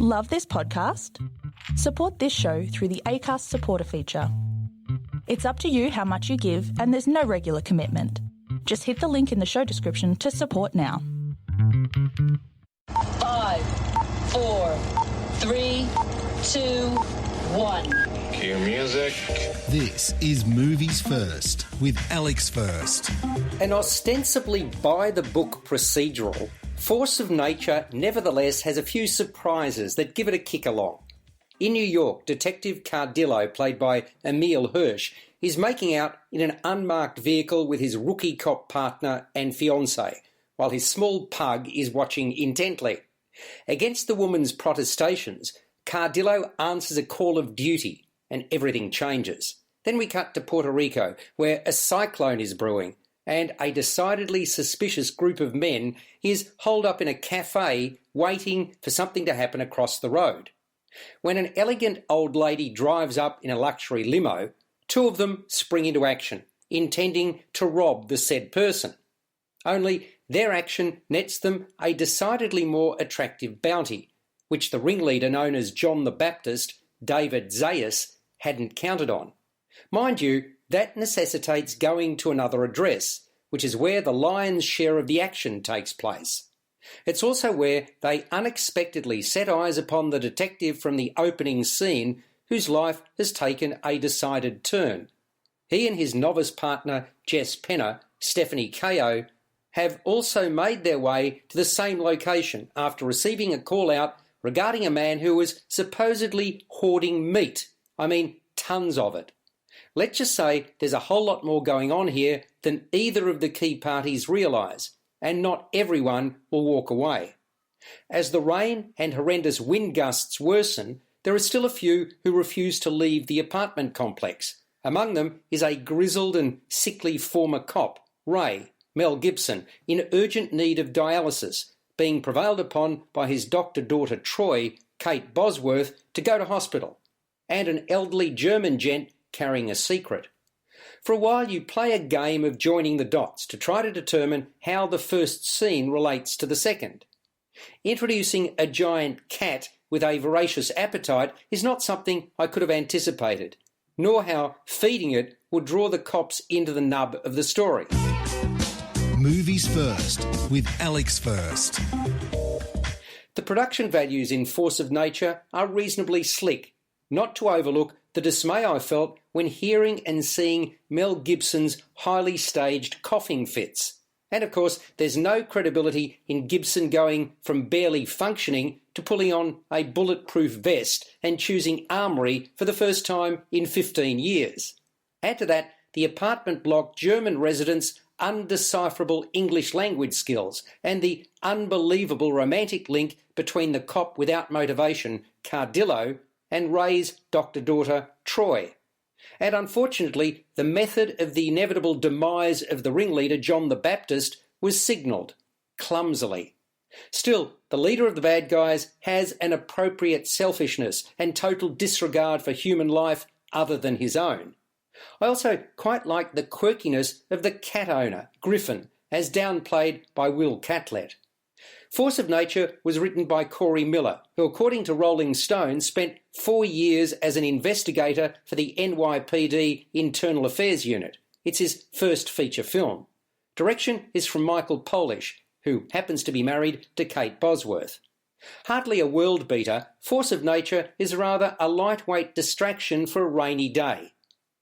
Love this podcast? Support this show through the Acast supporter feature. It's up to you how much you give, and there's no regular commitment. Just hit the link in the show description to support now. 5, 4, 3, 2, 1. Cue music. This is Movies First with Alex First. An ostensibly by-the-book procedural, Force of Nature nevertheless has a few surprises that give it a kick along. In New York, Detective Cardillo, played by Emile Hirsch, is making out in an unmarked vehicle with his rookie cop partner and fiancée, while his small pug is watching intently. Against the woman's protestations, Cardillo answers a call of duty, and everything changes. Then we cut to Puerto Rico, where a cyclone is brewing, and a decidedly suspicious group of men is holed up in a cafe waiting for something to happen across the road. When an elegant old lady drives up in a luxury limo, two of them spring into action, intending to rob the said person. Only their action nets them a decidedly more attractive bounty, which the ringleader known as John the Baptist, David Zayas, hadn't counted on. Mind you, that necessitates going to another address, which is where the lion's share of the action takes place. It's also where they unexpectedly set eyes upon the detective from the opening scene, whose life has taken a decided turn. He and his novice partner, Jess Penner, Stephanie Kao, have also made their way to the same location after receiving a call-out regarding a man who was supposedly hoarding meat. I mean, tons of it. Let's just say there's a whole lot more going on here than either of the key parties realise, and not everyone will walk away. As the rain and horrendous wind gusts worsen, there are still a few who refuse to leave the apartment complex. Among them is a grizzled and sickly former cop, Ray, Mel Gibson, in urgent need of dialysis, being prevailed upon by his doctor-daughter Troy, Kate Bosworth, to go to hospital, and an elderly German gent carrying a secret. For a while you play a game of joining the dots to try to determine how the first scene relates to the second. Introducing a giant cat with a voracious appetite is not something I could have anticipated, nor how feeding it would draw the cops into the nub of the story. Movies First with Alex First. The production values in Force of Nature are reasonably slick, not to overlook the dismay I felt when hearing and seeing Mel Gibson's highly staged coughing fits. And of course, there's no credibility in Gibson going from barely functioning to pulling on a bulletproof vest and choosing armoury for the first time in 15 years. Add to that the apartment block German residents' undecipherable English language skills and the unbelievable romantic link between the cop without motivation, Cardillo, and Ray's doctor-daughter, Troy. And unfortunately, the method of the inevitable demise of the ringleader, John the Baptist, was signalled, clumsily. Still, the leader of the bad guys has an appropriate selfishness and total disregard for human life other than his own. I also quite like the quirkiness of the cat owner, Griffin, as downplayed by Will Catlett. Force of Nature was written by Cory Miller, who, according to Rolling Stone, spent 4 years as an investigator for the NYPD Internal Affairs Unit. It's his first feature film. Direction is from Michael Polish, who happens to be married to Kate Bosworth. Hardly a world beater, Force of Nature is rather a lightweight distraction for a rainy day.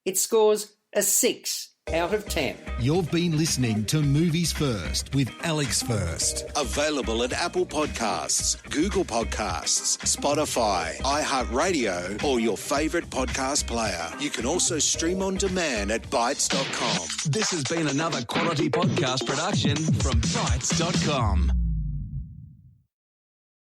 It scores a 6 out of 10. You've been listening to Movies First with Alex First. Available at Apple Podcasts, Google Podcasts, Spotify, iHeartRadio, or your favourite podcast player. You can also stream on demand at Bytes.com. This has been another quality podcast production from Bytes.com.